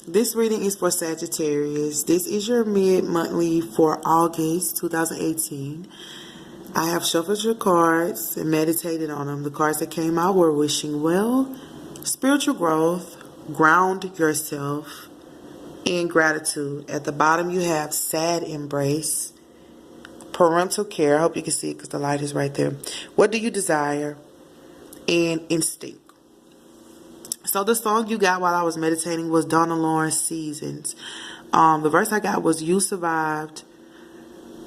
This reading is for Sagittarius. This is your mid-monthly for August 2018. I have shuffled your cards and meditated on them. The cards that came out were wishing well, spiritual growth, ground yourself, and gratitude. At the bottom you have sad embrace, parental care. I hope you can see it because the light is right there. What do you desire? And instinct. So the song you got while I was meditating was Donna Lawrence, Seasons. The verse I got was, you survived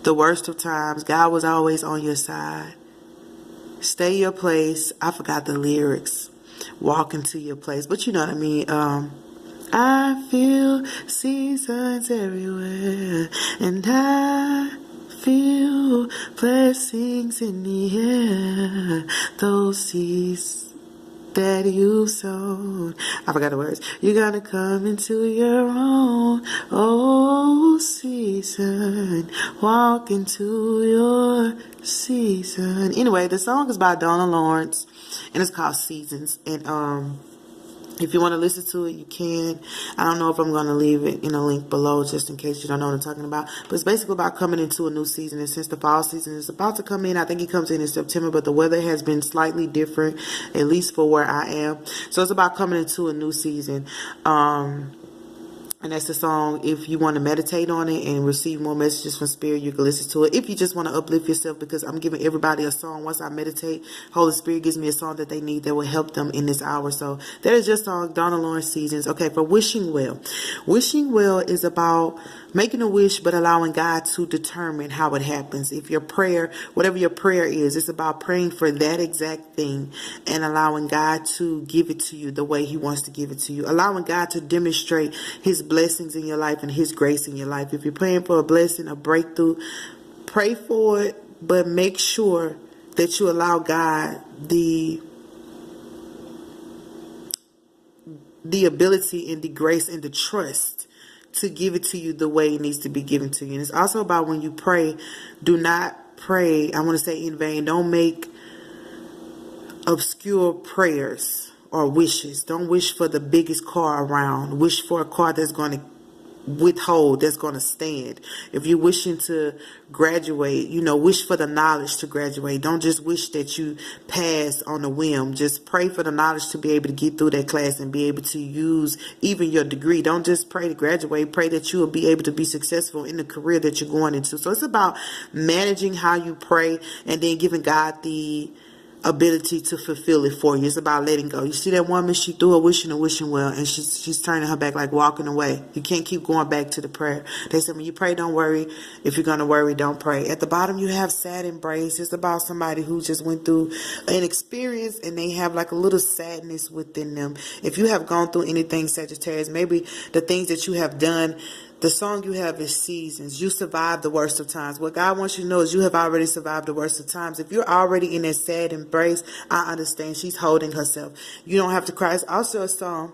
the worst of times. God was always on your side. Stay your place. I forgot the lyrics. Walk into your place. But you know what I mean. I feel seasons everywhere. And I feel blessings in the air. Those seas that you sown. I forgot the words. You're gonna come into your own. Oh, season. Walk into your season. Anyway, the song is by Donna Lawrence and it's called Seasons. And if you want to listen to it, you can. I don't know if I'm going to leave it in a link below just in case you don't know what I'm talking about. But it's basically about coming into a new season. And since the fall season is about to come in, I think it comes in September, but the weather has been slightly different, at least for where I am. So it's about coming into a new season. And that's the song. If you want to meditate on it and receive more messages from Spirit, you can listen to it. If you just want to uplift yourself, because I'm giving everybody a song. Once I meditate, Holy Spirit gives me a song that they need that will help them in this hour. So that is just song, Donna Lawrence, Seasons. Okay, for wishing well. Wishing well is about making a wish, but allowing God to determine how it happens. If your prayer, whatever your prayer is, it's about praying for that exact thing and allowing God to give it to you the way He wants to give it to you. Allowing God to demonstrate His blessings in your life and His grace in your life. If you're praying for a blessing, a breakthrough, pray for it, but make sure that you allow God the ability and the grace and the trust to give it to you the way it needs to be given to you. And it's also about when you pray, do not pray, I want to say in vain. Don't make obscure prayers or wishes. Don't wish for the biggest car around. Wish for a car that's going to withhold, that's going to stand. If you're wishing to graduate, wish for the knowledge to graduate. Don't just wish that you pass on a whim. Just pray for the knowledge to be able to get through that class and be able to use even your degree. Don't just pray to graduate. Pray that you will be able to be successful in the career that you're going into. So it's about managing how you pray and then giving God the ability to fulfill it for you. It's about letting go. You see that woman, she threw her wishing and wishing well, and she's turning her back, like walking away. You can't keep going back to the prayer. They said when you pray, don't worry. If you're going to worry, don't pray. At the bottom you have sad embrace. It's about somebody who just went through an experience and they have like a little sadness within them. If you have gone through anything, Sagittarius, maybe the things that you have done, the song you have is Seasons. You survived the worst of times. What God wants you to know is you have already survived the worst of times. If you're already in that sad embrace, I understand. She's holding herself. You don't have to cry. It's also a song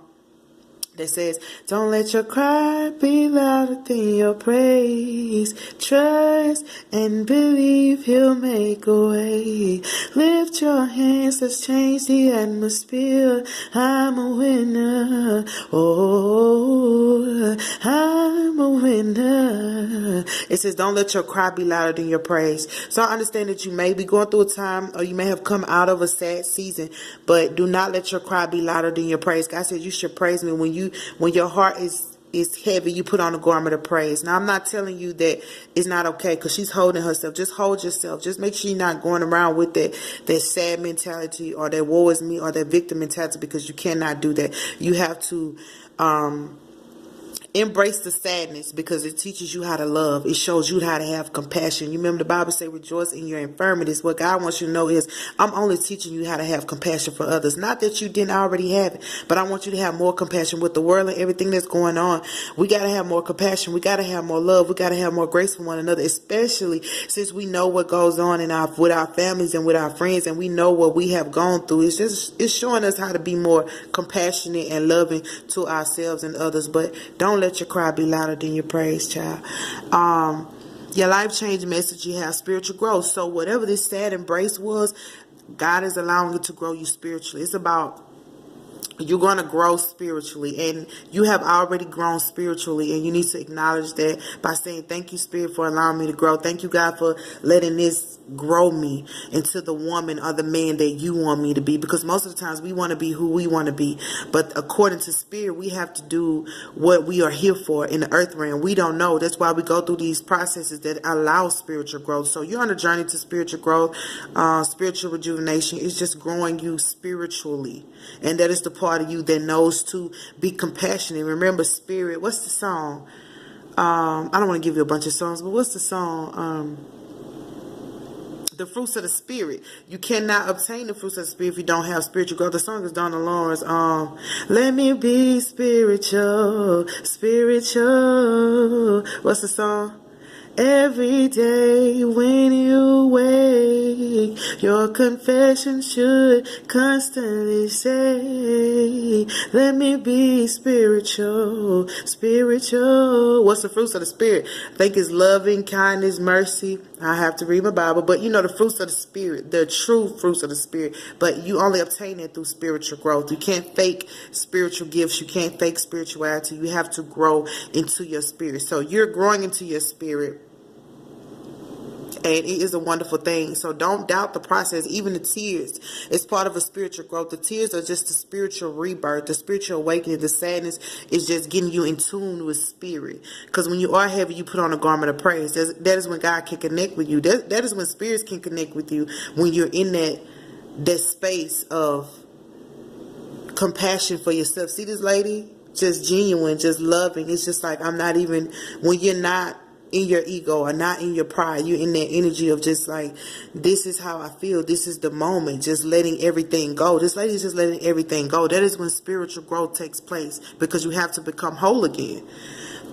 that says, don't let your cry be louder than your praise. Trust and believe He'll make a way. Lift your hands, let's change the atmosphere. I'm a winner. Oh, I'm a winner. It says, don't let your cry be louder than your praise. So I understand that you may be going through a time, or you may have come out of a sad season, but do not let your cry be louder than your praise. God said you should praise me when your heart is heavy, you put on a garment of praise. Now, I'm not telling you that it's not okay, because she's holding herself. Just hold yourself. Just make sure you're not going around with that sad mentality or that woe is me or that victim mentality, because you cannot do that. You have to embrace the sadness, because it teaches you how to love. It shows you how to have compassion. You remember the Bible say, rejoice in your infirmities. What God wants you to know is, I'm only teaching you how to have compassion for others. Not that you didn't already have it, but I want you to have more compassion with the world and everything that's going on. We got to have more compassion. We got to have more love. We got to have more grace for one another, especially since we know what goes on with our families and with our friends, and we know what we have gone through. It's showing us how to be more compassionate and loving to ourselves and others. But don't let your cry be louder than your praise, child. Your life-changing message, you have spiritual growth. So whatever this sad embrace was, God is allowing it to grow you spiritually. It's about you're going to grow spiritually, and you have already grown spiritually, and you need to acknowledge that by saying, thank you, Spirit, for allowing me to grow. Thank you, God, for letting this grow me into the woman or the man that you want me to be, because most of the times we want to be who we want to be, but according to Spirit, we have to do what we are here for in the earth realm. We don't know. That's why we go through these processes that allow spiritual growth. So you're on a journey to spiritual growth. Spiritual rejuvenation is just growing you spiritually, and that is the part of you that knows to be compassionate. Remember, Spirit, what's the song? I don't want to give you a bunch of songs, but what's the song? The fruits of the Spirit. You cannot obtain the fruits of the Spirit if you don't have spiritual growth. The song is Donna Lawrence. Let me be spiritual, spiritual. What's the song? Every day when you wake, your confession should constantly say, let me be spiritual, spiritual. What's the fruits of the Spirit? I think it's loving, kindness, mercy. I have to read my Bible, but you know the fruits of the Spirit, the true fruits of the Spirit, but you only obtain it through spiritual growth. You can't fake spiritual gifts. You can't fake spirituality. You have to grow into your spirit. So you're growing into your spirit, and it is a wonderful thing. So don't doubt the process. Even the tears is part of a spiritual growth. The tears are just the spiritual rebirth, the spiritual awakening. The sadness is just getting you in tune with spirit. Because when you are heavy, you put on a garment of praise. That is when God can connect with you. That is when spirits can connect with you, when you're in that space of compassion for yourself. See this lady? Just genuine, just loving. It's just like, I'm not even, when you're not in your ego or not in your pride, you're in that energy of just like, this is how I feel, this is the moment, just letting everything go. This lady is just letting everything go. That is when spiritual growth takes place, because you have to become whole again.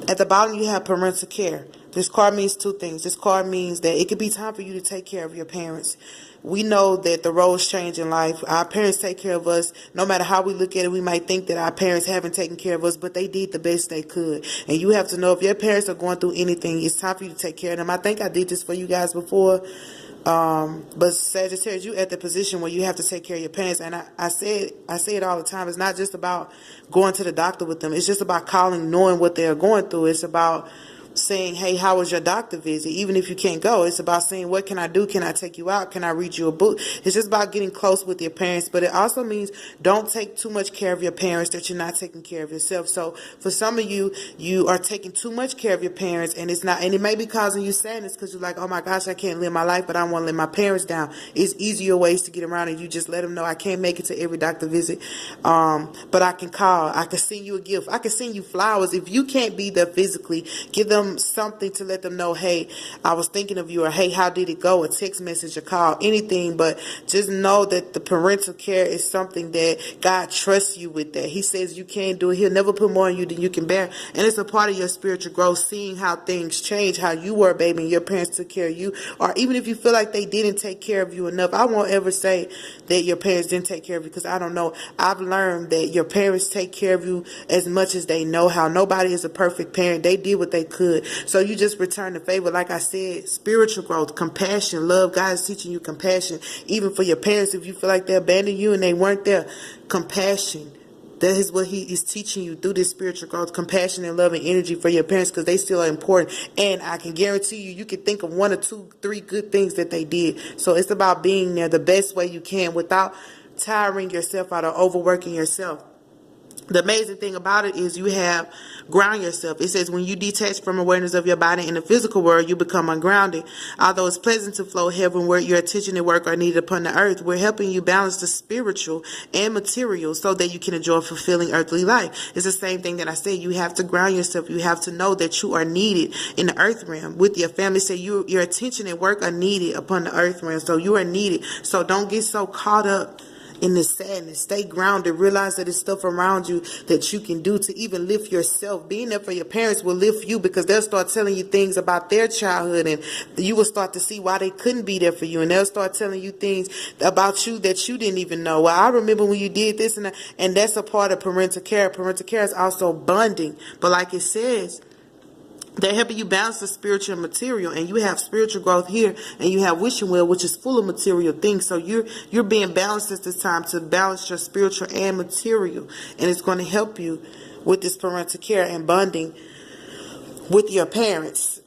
At the bottom you have parental care. This card means two things. This card means that it could be time for you to take care of your parents. We know that the roles change in life. Our parents take care of us. No matter how we look at it, we might think that our parents haven't taken care of us, but they did the best they could. And you have to know, if your parents are going through anything, it's time for you to take care of them. I think I did this for you guys before. But Sagittarius, you at the position where you have to take care of your parents. And I say it all the time. It's not just about going to the doctor with them. It's just about calling, knowing what they're going through. It's about saying, hey, how was your doctor visit? Even if you can't go, it's about saying, what can I do? Can I take you out? Can I read you a book? It's just about getting close with your parents. But it also means don't take too much care of your parents that you're not taking care of yourself. So for some of you, you are taking too much care of your parents, and it may be causing you sadness, because you're like, oh my gosh, I can't live my life, but I don't want to let my parents down. It's easier ways to get around it. You just let them know, I can't make it to every doctor visit, but I can call. I can send you a gift. I can send you flowers. If you can't be there physically, give them something to let them know, hey, I was thinking of you, or hey, how did it go? A text message, a call, anything. But just know that the parental care is something that God trusts you with. That He says you can't do it. He'll never put more on you than you can bear. And it's a part of your spiritual growth, seeing how things change, how you were a baby and your parents took care of you. Or even if you feel like they didn't take care of you enough, I won't ever say that your parents didn't take care of you, because I don't know. I've learned that your parents take care of you as much as they know how. Nobody is a perfect parent. They did what they could. So you just return the favor. Like I said, spiritual growth, compassion, love. God is teaching you compassion, even for your parents. If you feel like they abandoned you and they weren't there, compassion. That is what He is teaching you through this spiritual growth, compassion and love and energy for your parents, because they still are important. And I can guarantee you, you can think of 1 or 2, 3 good things that they did. So it's about being there the best way you can without tiring yourself out or overworking yourself. The amazing thing about it is you have ground yourself. It says when you detach from awareness of your body in the physical world, you become ungrounded. Although it's pleasant to flow heavenward, your attention and work are needed upon the earth. We're helping you balance the spiritual and material so that you can enjoy fulfilling earthly life. It's the same thing that I said. You have to ground yourself. You have to know that you are needed in the earth realm with your family. Say your attention and work are needed upon the earth realm. So you are needed. So don't get so caught up in this sadness. Stay grounded. Realize that there's stuff around you that you can do to even lift yourself. Being there for your parents will lift you, because they'll start telling you things about their childhood, and you will start to see why they couldn't be there for you, and they'll start telling you things about you that you didn't even know. Well, I remember when you did this and that, and that's a part of parental care. Parental care is also bonding, but like it says, They're helping you balance the spiritual and material, and you have spiritual growth here, and you have wishing well, which is full of material things. So you're being balanced at this time to balance your spiritual and material, and it's going to help you with this parental care and bonding with your parents.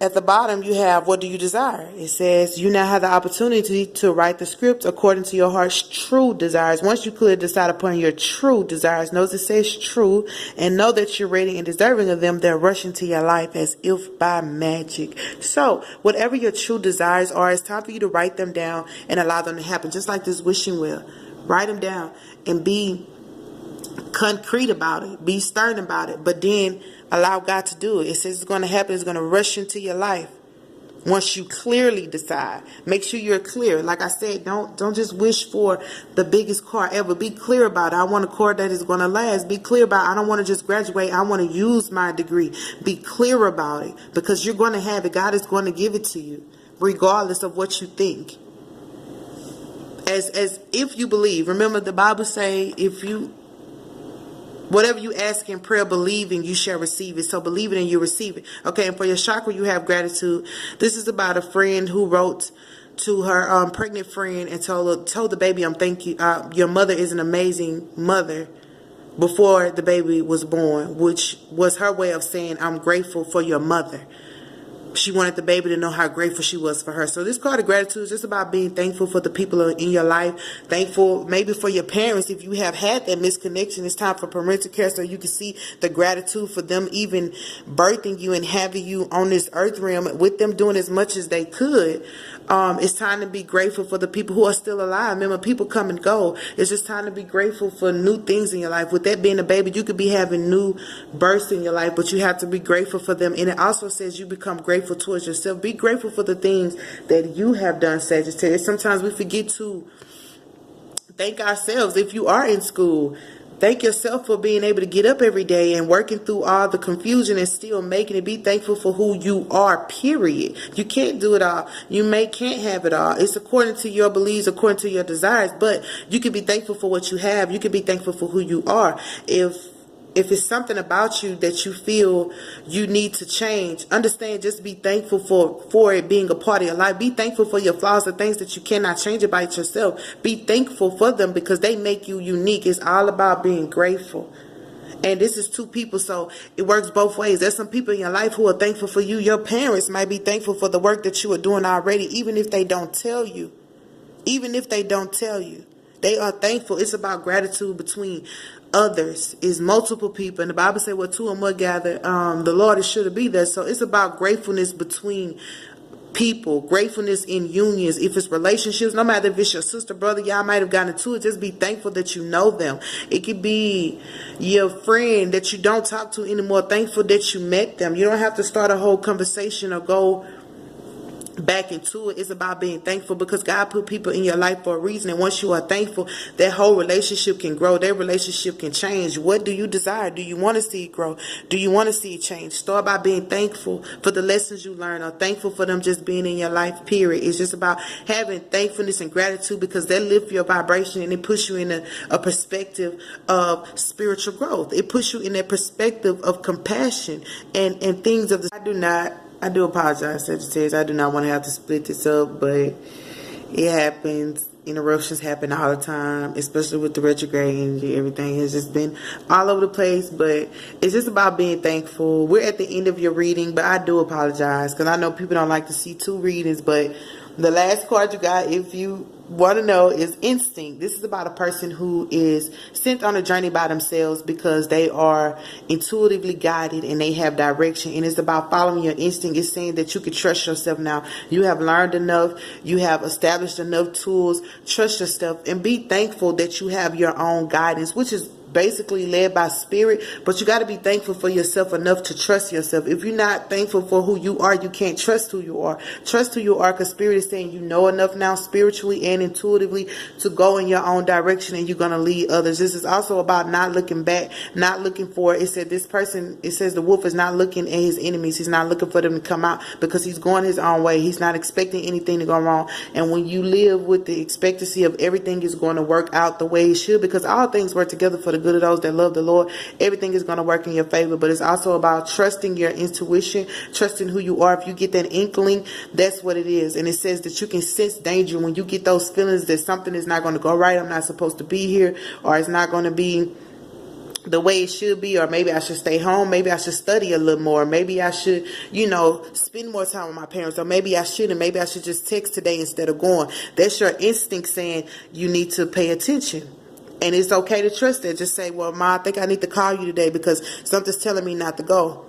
At the bottom, you have, what do you desire? It says, you now have the opportunity to write the script according to your heart's true desires. Once you clearly decide upon your true desires, notice it says true, and know that you're ready and deserving of them, they're rushing to your life as if by magic. So, whatever your true desires are, it's time for you to write them down and allow them to happen. Just like this wishing well. Write them down and be concrete about it. Be stern about it. But then allow God to do it. It says it's going to happen. It's going to rush into your life. Once you clearly decide, make sure you're clear. Like I said, don't just wish for the biggest car ever. Be clear about it. I want a car that is going to last. Be clear about it. I don't want to just graduate. I want to use my degree. Be clear about it, because you're going to have it. God is going to give it to you, regardless of what you think. As if you believe. Remember, the Bible say, whatever you ask in prayer, believing, you shall receive it. So believe it and you receive it. Okay, and for your chakra, you have gratitude. This is about a friend who wrote to her pregnant friend and told the baby, thank you. Your mother is an amazing mother, before the baby was born, which was her way of saying, I'm grateful for your mother. She wanted the baby to know how grateful she was for her. So this card of gratitude is just about being thankful for the people in your life. Thankful maybe for your parents. If you have had that misconnection, it's time for parental care so you can see the gratitude for them even birthing you and having you on this earth realm, with them doing as much as they could. It's time to be grateful for the people who are still alive. Remember, people come and go. It's just time to be grateful for new things in your life. With that being a baby, you could be having new births in your life, but you have to be grateful for them. And it also says you become grateful towards yourself. Be grateful for the things that you have done, Sagittarius. Sometimes we forget to thank ourselves. If you are in school, thank yourself for being able to get up every day and working through all the confusion and still making it. Be thankful for who you are, period. You can't do it all. You can't have it all. It's according to your beliefs, according to your desires, but you can be thankful for what you have. You can be thankful for who you are. If it's something about you that you feel you need to change, understand, just be thankful for it being a part of your life. Be thankful for your flaws, the things that you cannot change about yourself. Be thankful for them because they make you unique. It's all about being grateful. And this is two people, so it works both ways. There's some people in your life who are thankful for you. Your parents might be thankful for the work that you are doing already, even if they don't tell you. Even if they don't tell you. They are thankful. It's about gratitude between others. Is multiple people. And the Bible says, well, two or more gather, the Lord is sure to be there. So it's about gratefulness between people, gratefulness in unions. If it's relationships, no matter if it's your sister, brother, y'all might have gotten into it, just be thankful that you know them. It could be your friend that you don't talk to anymore, thankful that you met them. You don't have to start a whole conversation or go back into it. It's about being thankful because God put people in your life for a reason, and once you are thankful, that whole relationship can grow. That relationship can change. What do you desire? Do you want to see it grow? Do you want to see it change? Start by being thankful for the lessons you learn, or thankful for them just being in your life, period. It's just about having thankfulness and gratitude because that lifts your vibration and it puts you in a perspective of spiritual growth. It puts you in that perspective of compassion and things of the... I do apologize, Sagittarius. I do not want to have to split this up, but it happens. Interruptions happen all the time, especially with the retrograde energy. Everything has just been all over the place, but it's just about being thankful. We're at the end of your reading, but I do apologize because I know people don't like to see two readings, but the last card you got, if you want to know, is instinct. This is about a person who is sent on a journey by themselves because they are intuitively guided and they have direction, and it's about following your instinct. It's saying that you can trust yourself now. You have learned enough. You have established enough tools. Trust yourself and be thankful that you have your own guidance, which is basically led by spirit, but you got to be thankful for yourself enough to trust yourself. If you're not thankful for who you are, you can't trust who you are. Trust who you are because spirit is saying you know enough now spiritually and intuitively to go in your own direction, and you're going to lead others. This is also about not looking back, not looking for it. Said this person, it says the wolf is not looking at his enemies. He's not looking for them to come out because he's going his own way. He's not expecting anything to go wrong. And when you live with the expectancy of everything is going to work out the way it should, because all things work together for the good of those that love the Lord. Everything is going to work in your favor. But it's also about trusting your intuition, trusting who you are. If you get that inkling, that's what it is. And it says that you can sense danger when you get those feelings that something is not going to go right. I'm not supposed to be here, or it's not going to be the way it should be, or maybe I should stay home, maybe I should study a little more, maybe I should, spend more time with my parents, or maybe I shouldn't, maybe I should just text today instead of going. That's your instinct saying you need to pay attention. And it's okay to trust that. Just say, well, Ma, I think I need to call you today because something's telling me not to go.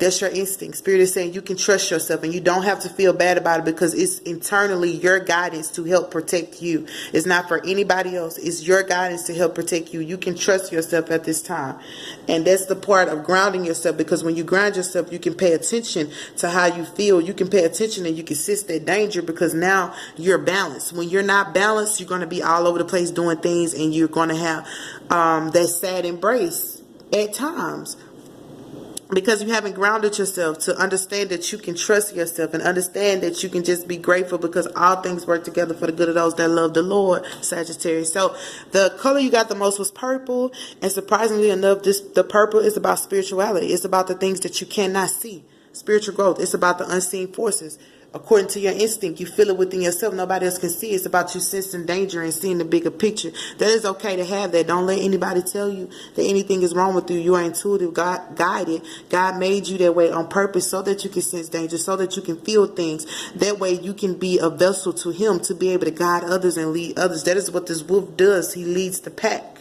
That's your instinct. Spirit is saying you can trust yourself, and you don't have to feel bad about it because it's internally your guidance to help protect you. It's not for anybody else. It's your guidance to help protect you. You can trust yourself at this time. And that's the part of grounding yourself, because when you ground yourself, you can pay attention to how you feel. You can pay attention and you can sense that danger because now you're balanced. When you're not balanced, you're going to be all over the place doing things, and you're going to have that sad embrace at times. Because you haven't grounded yourself to understand that you can trust yourself and understand that you can just be grateful because all things work together for the good of those that love the Lord, Sagittarius. So the color you got the most was purple. And surprisingly enough, the purple is about spirituality. It's about the things that you cannot see. Spiritual growth. It's about the unseen forces. According to your instinct, you feel it within yourself. Nobody else can see. It's about you sensing danger and seeing the bigger picture. That is okay to have that. Don't let anybody tell you that anything is wrong with you. You are intuitive, God guided. God made you that way on purpose so that you can sense danger, so that you can feel things. That way you can be a vessel to Him to be able to guide others and lead others. That is what this wolf does. He leads the pack.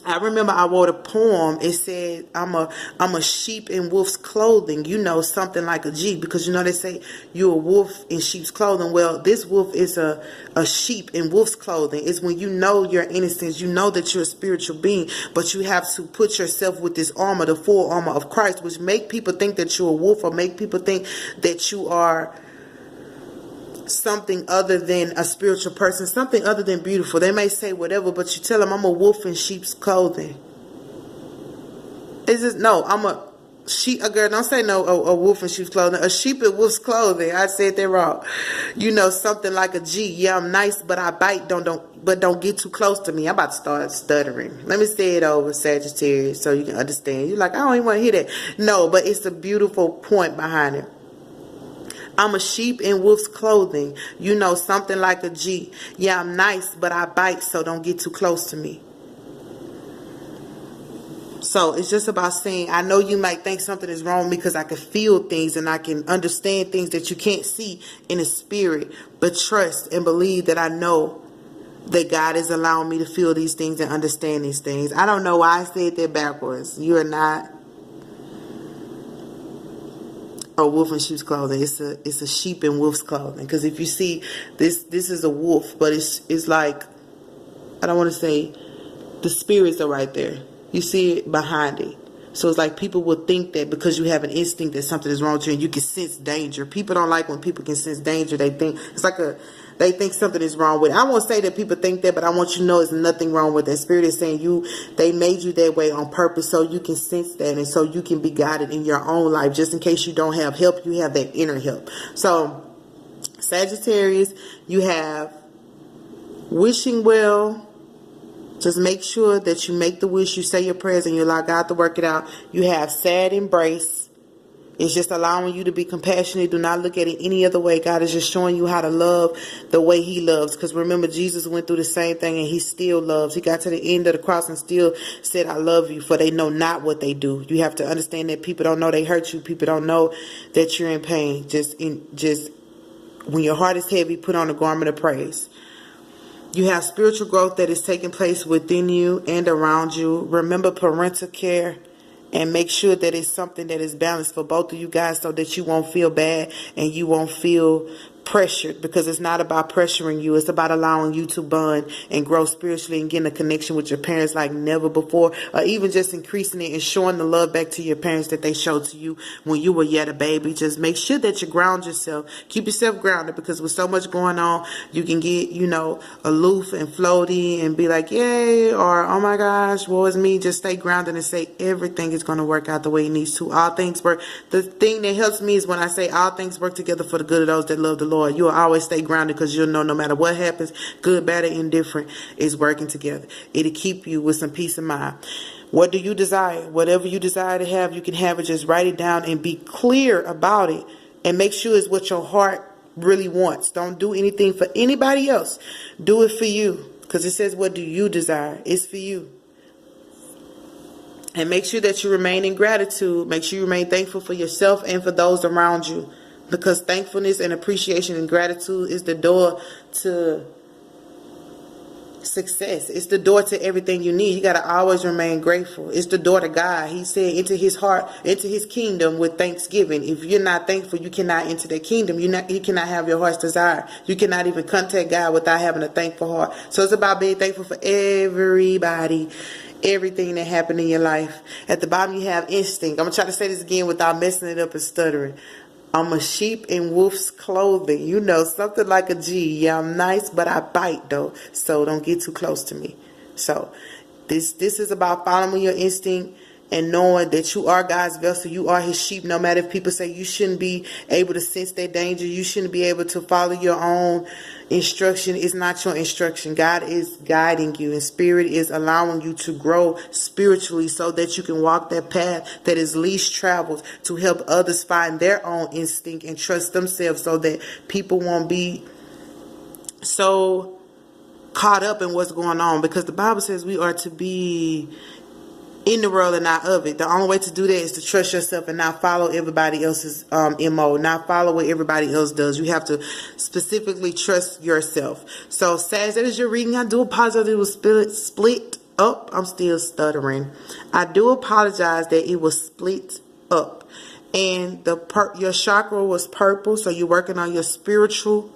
I remember I wrote a poem. It said, I'm a sheep in wolf's clothing. Something like a G, because they say you're a wolf in sheep's clothing. Well, this wolf is a sheep in wolf's clothing. It's when you know your innocence, you know that you're a spiritual being, but you have to put yourself with this armor, the full armor of Christ, which make people think that you're a wolf, or make people think that you are something other than a spiritual person, something other than beautiful. They may say whatever, but you tell them, I'm a wolf in sheep's clothing. It's just, no, I'm a sheep. A girl, don't say no, a wolf in sheep's clothing. A sheep in wolf's clothing. I said that wrong. Something like a G. Yeah, I'm nice, but I bite. Don't get too close to me. I'm about to start stuttering. Let me say it over, Sagittarius, so you can understand. You're like, I don't even want to hear that. No, but it's a beautiful point behind it. I'm a sheep in wolf's clothing. Something like a G. Yeah, I'm nice, but I bite, so don't get too close to me. So it's just about saying, I know you might think something is wrong because I can feel things and I can understand things that you can't see in the spirit. But trust and believe that I know that God is allowing me to feel these things and understand these things. I don't know why I said that backwards. You are not a wolf in sheep's clothing. It's a sheep in wolf's clothing. Because if you see this is a wolf, but it's like, I don't want to say, the spirits are right there. You see it behind it. So it's like people will think that because you have an instinct that something is wrong with you and you can sense danger. People don't like when people can sense danger. They think it's like they think something is wrong with it. I won't say that people think that, but I want you to know there's nothing wrong with that. Spirit is saying they made you that way on purpose so you can sense that and so you can be guided in your own life. Just in case you don't have help, you have that inner help. So Sagittarius, you have wishing well. Just make sure that you make the wish, you say your prayers, and you allow God to work it out. You have sad embrace. It's just allowing you to be compassionate. Do not look at it any other way. God is just showing you how to love the way He loves. Because remember, Jesus went through the same thing and He still loves. He got to the end of the cross and still said, I love you, for they know not what they do. You have to understand that people don't know they hurt you. People don't know that you're in pain. Just when your heart is heavy, put on a garment of praise. You have spiritual growth that is taking place within you and around you. Remember parental care and make sure that it's something that is balanced for both of you guys so that you won't feel bad and you won't feel pressured, because it's not about pressuring you. It's about allowing you to bond and grow spiritually and getting a connection with your parents like never before, or even just increasing it and showing the love back to your parents that they showed to you when you were yet a baby. Just make sure that you ground yourself. Keep yourself grounded, because with so much going on, you can get, aloof and floaty and be like, yay, or oh my gosh, woe is me. Just stay grounded and say everything is going to work out the way it needs to. All things work. The thing that helps me is when I say all things work together for the good of those that love the Lord. You'll always stay grounded because you'll know no matter what happens, good, bad, or indifferent, is working together. It'll keep you with some peace of mind. What do you desire? Whatever you desire to have, you can have it. Just write it down and be clear about it. And make sure it's what your heart really wants. Don't do anything for anybody else. Do it for you. Because it says, what do you desire? It's for you. And make sure that you remain in gratitude. Make sure you remain thankful for yourself and for those around you. Because thankfulness and appreciation and gratitude is the door to success. It's the door to everything you need. You got to always remain grateful. It's the door to God. He said, into his heart, into his kingdom with thanksgiving. If you're not thankful, you cannot enter the kingdom. You cannot have your heart's desire. You cannot even contact God without having a thankful heart. So it's about being thankful for everybody, everything that happened in your life. At the bottom, you have instinct. I'm going to try to say this again without messing it up and stuttering. I'm a sheep in wolf's clothing. You know, something like a G. Yeah, I'm nice, but I bite, though. So don't get too close to me. So this is about following your instinct and knowing that you are God's vessel. You are his sheep. No matter if people say you shouldn't be able to sense their danger, you shouldn't be able to follow your own instruction. It's not your instruction. God is guiding you, and Spirit is allowing you to grow spiritually so that you can walk that path that is least traveled, to help others find their own instinct and trust themselves, so that people won't be so caught up in what's going on. Because the Bible says we are to be in the world and not of it. The only way to do that is to trust yourself and not follow everybody else's MO, not follow what everybody else does. You have to specifically trust yourself. So, Sag, that is your reading. I do apologize it was split up. I'm still stuttering. I do apologize that it was split up. And your chakra was purple, so you're working on your spiritual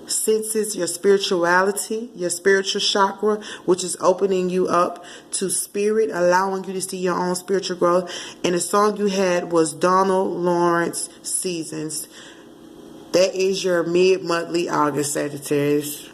senses, your spirituality, your spiritual chakra, which is opening you up to spirit, allowing you to see your own spiritual growth. And the song you had was Donald Lawrence Seasons. That is your mid-monthly August, Sagittarius.